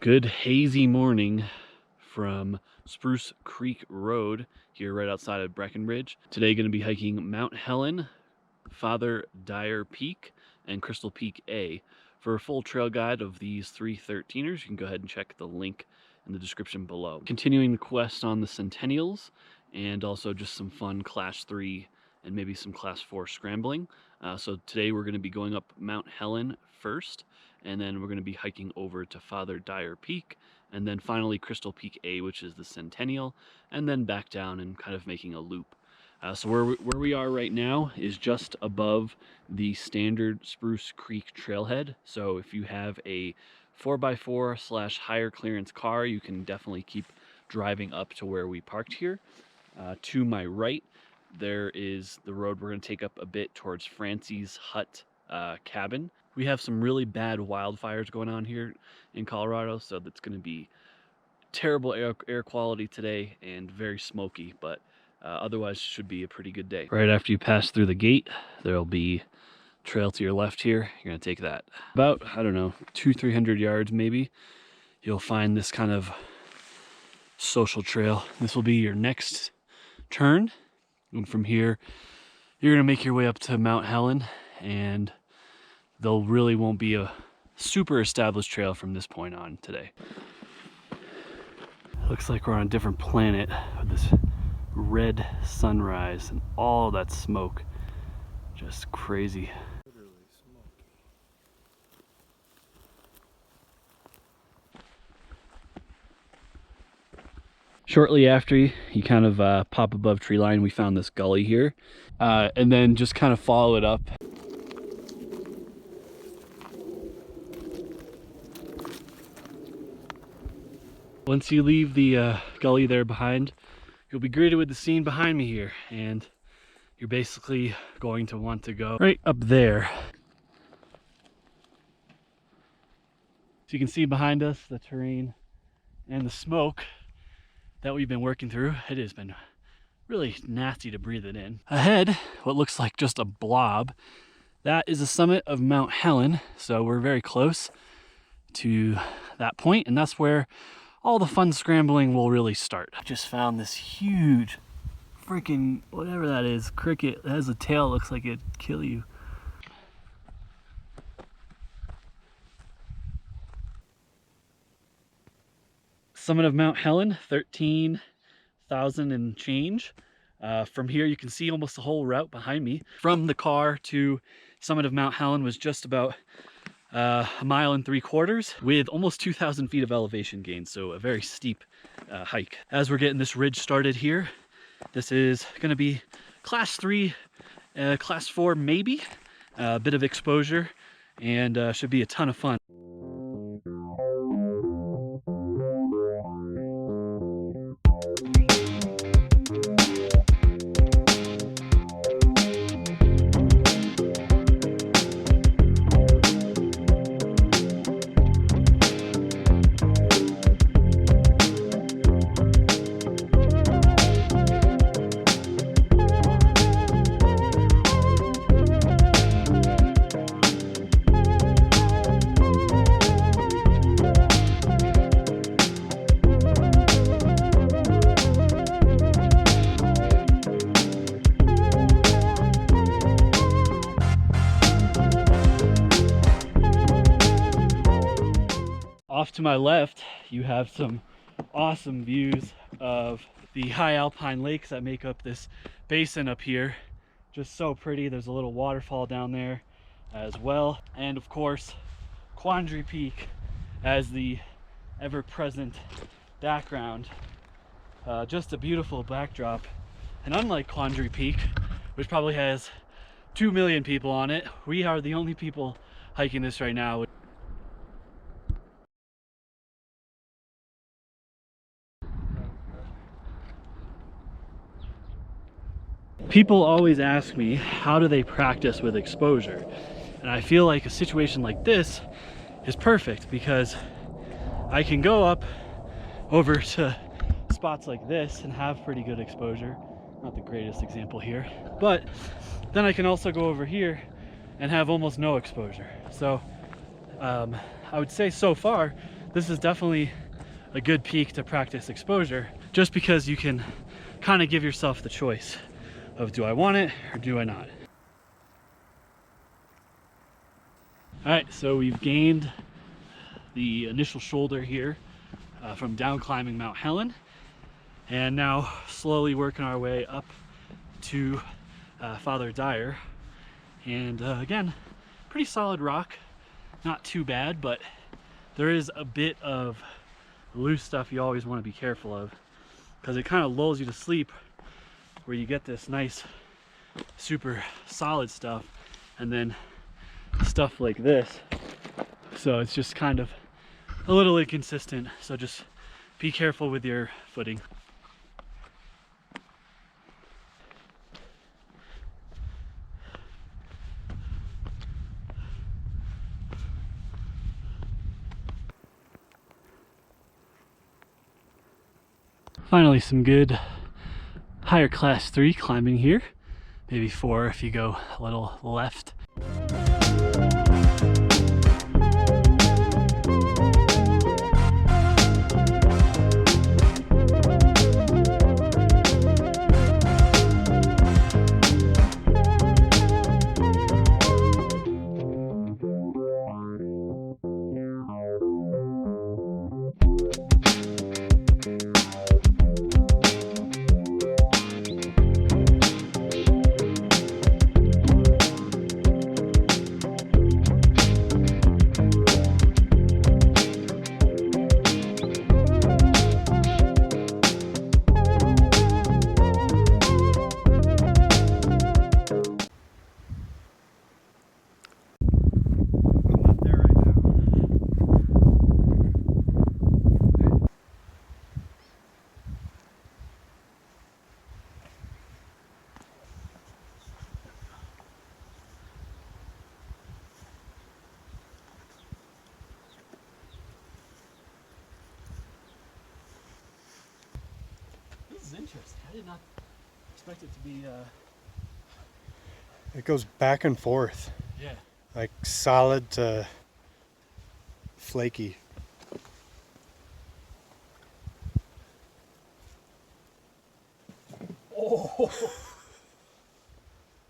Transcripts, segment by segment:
Good hazy morning from Spruce Creek Road here right outside of Breckenridge. Today going to be hiking Mt Helen, Father Dyer Peak, and Crystal Peak A. For a full trail guide of these three 13ers, you can go ahead and check the link in the description below. Continuing the quest on the Centennials, and also just some fun Class 3 and maybe some Class 4 scrambling. So today we're going to be going up Mt Helen first, and then we're going to be hiking over to Father Dyer Peak, and then finally Crystal Peak A, which is the Centennial, and then back down and kind of making a loop. So where we are right now is just above the standard Spruce Creek trailhead. So if you have a 4x4 / higher clearance car, you can definitely keep driving up to where we parked here. To my right, there is the road we're going to take up a bit towards Francie's Hut cabin. We have some really bad wildfires going on here in Colorado, so that's going to be terrible air quality today and very smoky, but otherwise should be a pretty good day. Right after you pass through the gate, there'll be trail to your left here. You're going to take that about, I don't know, 200-300 yards maybe. You'll find this kind of social trail. This will be your next turn, and from here you're going to make your way up to Mt Helen, and there really won't be a super established trail from this point on today. Looks like we're on a different planet with this red sunrise and all that smoke. Just crazy. Shortly after you kind of pop above tree line, we found this gully here, and then just kind of follow it up. Once you leave the gully there behind, you'll be greeted with the scene behind me here, and you're basically going to want to go right up there. So you can see behind us the terrain and the smoke that we've been working through. It has been really nasty to breathe it in. Ahead, what looks like just a blob, that is the summit of Mt Helen, so we're very close to that point, and that's where all the fun scrambling will really start. I just found this huge freaking, whatever that is, cricket. It has a tail, looks like it'd kill you. Summit of Mt Helen, 13,000 and change. From here you can see almost the whole route behind me. From the car to summit of Mt Helen was just about 1.75 miles with almost 2,000 feet of elevation gain, so a very steep hike. As we're getting this ridge started here, this is going to be class 3, class 4 maybe, a bit of exposure, and should be a ton of fun. Off to my left, you have some awesome views of the high alpine lakes that make up this basin up here. Just so pretty. There's a little waterfall down there as well. And of course, Quandary Peak as the ever-present background. Just a beautiful backdrop. And unlike Quandary Peak, which probably has 2 million people on it, we are the only people hiking this right now. People always ask me, how do they practice with exposure? And I feel like a situation like this is perfect because I can go up over to spots like this and have pretty good exposure. Not the greatest example here, but then I can also go over here and have almost no exposure. So I would say so far this is definitely a good peak to practice exposure, just because you can kind of give yourself the choice of, do I want it or do I not? All right, so we've gained the initial shoulder here from down climbing Mount Helen, and now slowly working our way up to Father Dyer. And again, pretty solid rock, not too bad, but there is a bit of loose stuff you always want to be careful of, because it kind of lulls you to sleep where you get this nice super solid stuff and then stuff like this. So it's just kind of a little inconsistent, so just be careful with your footing. Finally, some good higher class 3 climbing here. Maybe 4 if you go a little left. Interesting. I did not expect it to be It goes back and forth. Yeah. Like solid to flaky. Oh.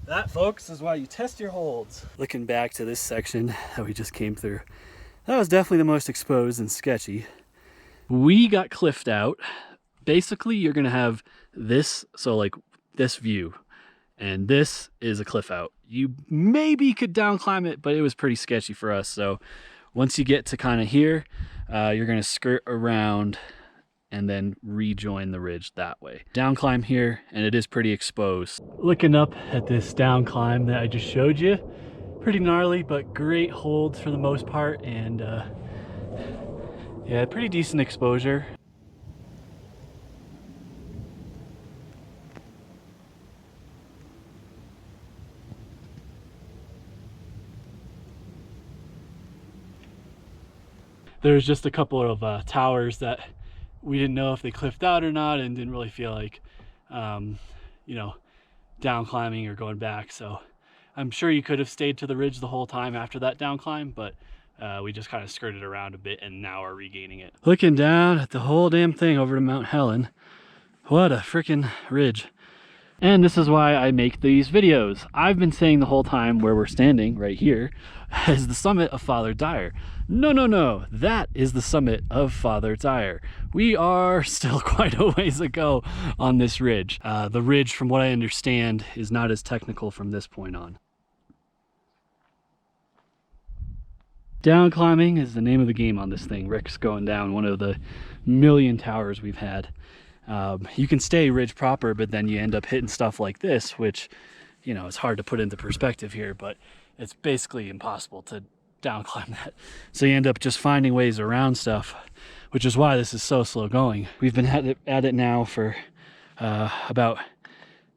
That, folks, is why you test your holds. Looking back to this section that we just came through, that was definitely the most exposed and sketchy. We got cliffed out. Basically, you're gonna have this, so like this view, and this is a cliff out. You maybe could down climb it, but it was pretty sketchy for us. So once you get to kind of here, you're gonna skirt around and then rejoin the ridge that way. Down climb here, and it is pretty exposed. Looking up at this down climb that I just showed you, pretty gnarly, but great holds for the most part, and yeah, pretty decent exposure. There's just a couple of towers that we didn't know if they cliffed out or not, and didn't really feel like, you know, down climbing or going back. So I'm sure you could have stayed to the ridge the whole time after that down climb, but we just kind of skirted around a bit and now are regaining it. Looking down at the whole damn thing over to Mount Helen, what a freaking ridge. And this is why I make these videos. I've been saying the whole time where we're standing right here is the summit of Father Dyer. No, no, no, that is the summit of Father Dyer. We are still quite a ways ago on this ridge. The ridge, from what I understand, is not as technical from this point on. Down climbing is the name of the game on this thing. Rick's going down one of the million towers we've had. You can stay ridge proper, but then you end up hitting stuff like this, which, you know, it's hard to put into perspective here, but it's basically impossible to down climb that. So you end up just finding ways around stuff, which is why this is so slow going. We've been at it now for about,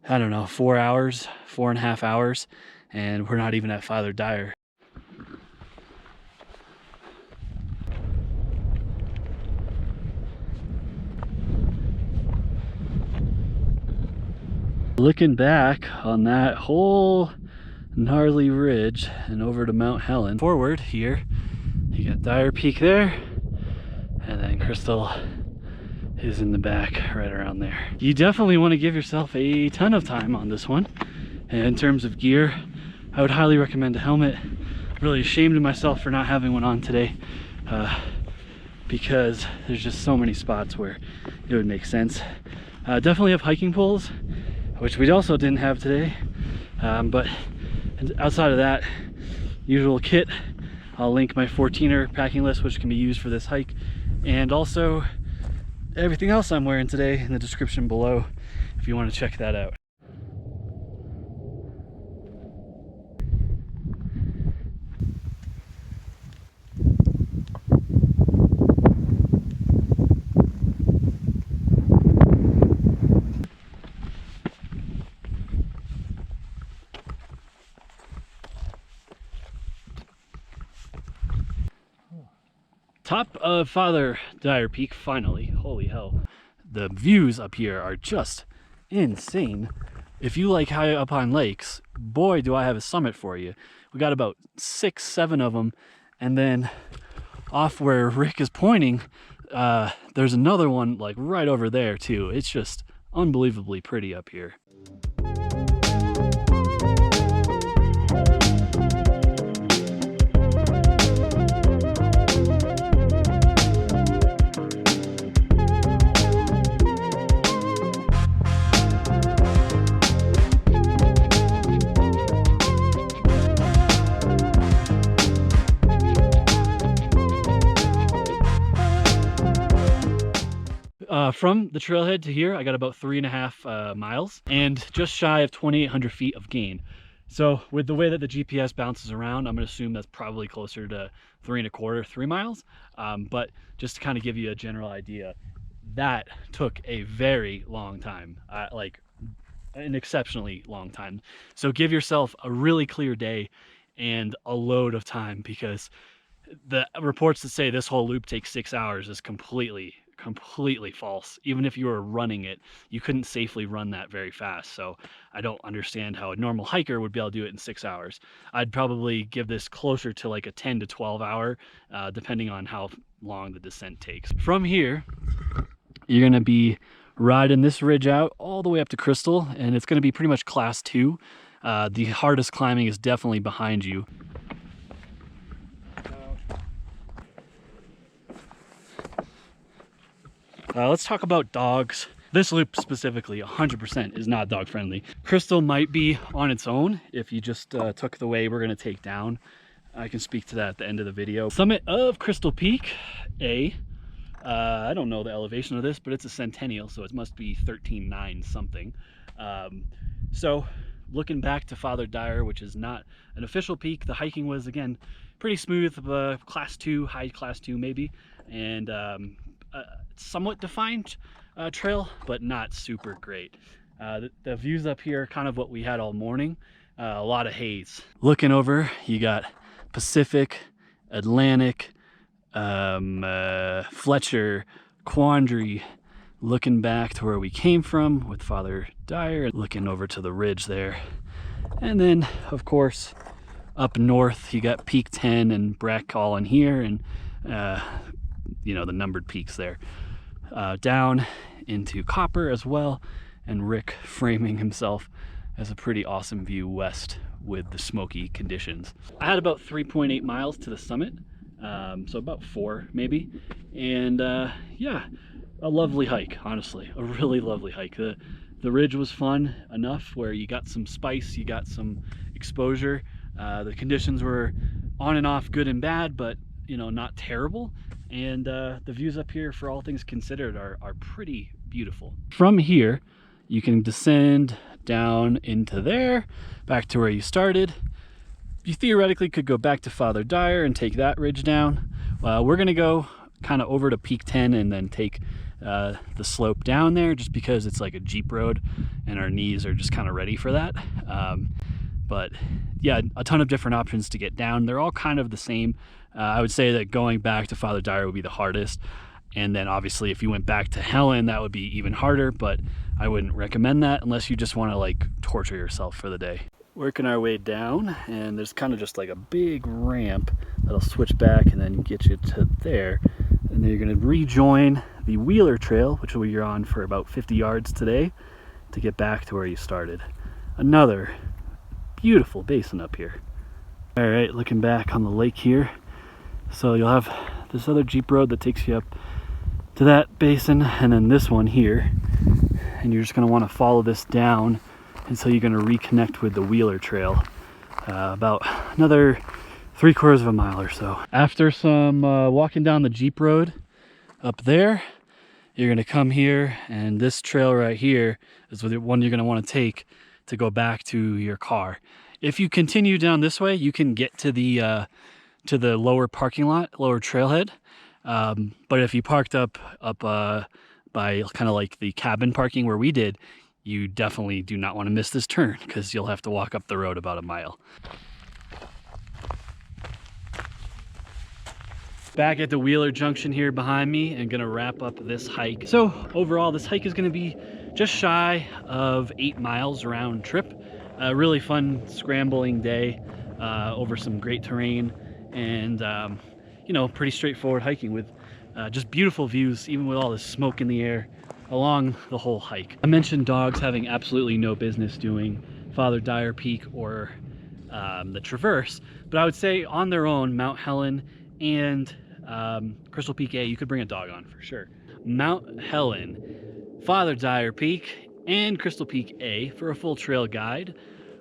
I don't know, 4 hours, 4.5 hours, and we're not even at Father Dyer. Looking back on that whole gnarly ridge and over to Mount Helen, forward here, you got Dyer Peak there, And then Crystal is in the back right around there. You definitely want to give yourself a ton of time on this one. And in terms of gear, I would highly recommend a helmet. Really ashamed of myself for not having one on today, because there's just so many spots where it would make sense. Definitely have hiking poles, which we also didn't have today, but outside of that, usual kit. I'll link my 14er packing list, which can be used for this hike, and also everything else I'm wearing today in the description below if you want to check that out. Top of Father Dyer Peak, finally. Holy hell. The views up here are just insane. If you like high up on lakes, boy, do I have a summit for you. We got about 6, 7 of them. And then off where Rick is pointing, there's another one like right over there too. It's just unbelievably pretty up here. From the trailhead to here, I got about 3.5 miles and just shy of 2,800 feet of gain. So with the way that the GPS bounces around, I'm gonna assume that's probably closer to 3.25, 3 miles. But just to kind of give you a general idea, that took a very long time, like an exceptionally long time. So give yourself a really clear day and a load of time, because the reports that say this whole loop takes 6 hours is completely false. Even if you were running it, you couldn't safely run that very fast. So I don't understand how a normal hiker would be able to do it in 6 hours. I'd probably give this closer to like a 10 to 12 hour, depending on how long the descent takes. From here, you're gonna be riding this ridge out all the way up to Crystal, and it's gonna be pretty much class 2. The hardest climbing is definitely behind you. Let's talk about dogs. This loop specifically 100% is not dog friendly. Crystal might be on its own if you just took the way we're gonna take down. I can speak to that at the end of the video. Summit of Crystal Peak, I don't know the elevation of this, but it's a Centennial, so it must be 13.9 something. So looking back to Father Dyer, which is not an official peak, the hiking was, again, pretty smooth, class 2, high class 2 maybe, and somewhat defined trail, but not super great. The views up here are kind of what we had all morning, a lot of haze. Looking over, you got Pacific, Atlantic, Fletcher, Quandary. Looking back to where we came from with Father Dyer, looking over to the ridge there. And then, of course, up north, you got Peak 10 and Brack all in here, and you know, the numbered peaks there. Down into Copper as well, and Rick framing himself as a pretty awesome view west with the smoky conditions. I had about 3.8 miles to the summit, so about 4 maybe, and yeah, a lovely hike, honestly, a really lovely hike. The ridge was fun enough where you got some spice, you got some exposure. The conditions were on and off, good and bad, but you know, not terrible. And the views up here, for all things considered, are pretty beautiful. From here, you can descend down into there, back to where you started. You theoretically could go back to Father Dyer and take that ridge down. We're gonna go kind of over to Peak 10 and then take the slope down there, just because it's like a Jeep road and our knees are just kind of ready for that. But yeah, a ton of different options to get down. They're all kind of the same. I would say that going back to Father Dyer would be the hardest. And then obviously if you went back to Helen, that would be even harder, but I wouldn't recommend that unless you just want to like torture yourself for the day. Working our way down, and there's kind of just like a big ramp that'll switch back and then get you to there. And and then you're going to rejoin the Wheeler Trail, which you're on for about 50 yards today, to get back to where you started. Another beautiful basin up here. All right, looking back on the lake here. So you'll have this other Jeep road that takes you up to that basin, and then this one here. And you're just going to want to follow this down until you're going to reconnect with the Wheeler Trail. About another 3/4 of a mile or so. After some walking down the Jeep road up there, you're going to come here, and this trail right here is the one you're going to want to take to go back to your car. If you continue down this way, you can get to the lower parking lot, lower trailhead. But if you parked up by kind of like the cabin parking where we did, you definitely do not want to miss this turn, because you'll have to walk up the road about a mile. Back at the Wheeler Junction here behind me, and gonna wrap up this hike. So overall, this hike is gonna be just shy of 8 miles round trip. A really fun scrambling day over some great terrain, and you know, pretty straightforward hiking with just beautiful views, even with all this smoke in the air along the whole hike. I mentioned dogs having absolutely no business doing Father Dyer Peak or the Traverse, but I would say on their own, Mt Helen and Crystal Peak A, you could bring a dog on for sure. Mt Helen, Father Dyer Peak, and Crystal Peak A, for a full trail guide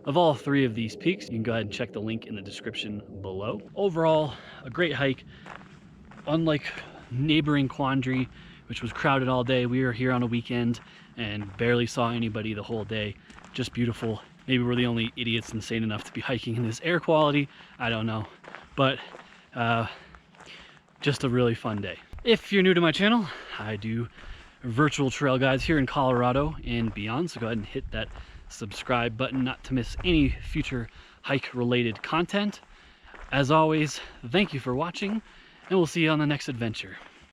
of all 3 of these peaks, you can go ahead and check the link in the description below. Overall, a great hike. Unlike neighboring Quandary, which was crowded all day, we were here on a weekend and barely saw anybody the whole day. Just beautiful. Maybe we're the only idiots insane enough to be hiking in this air quality. I don't know. But just a really fun day. If you're new to my channel, I do virtual trail guides here in Colorado and beyond, so go ahead and hit that subscribe button not to miss any future hike related content. As always, thank you for watching, and we'll see you on the next adventure.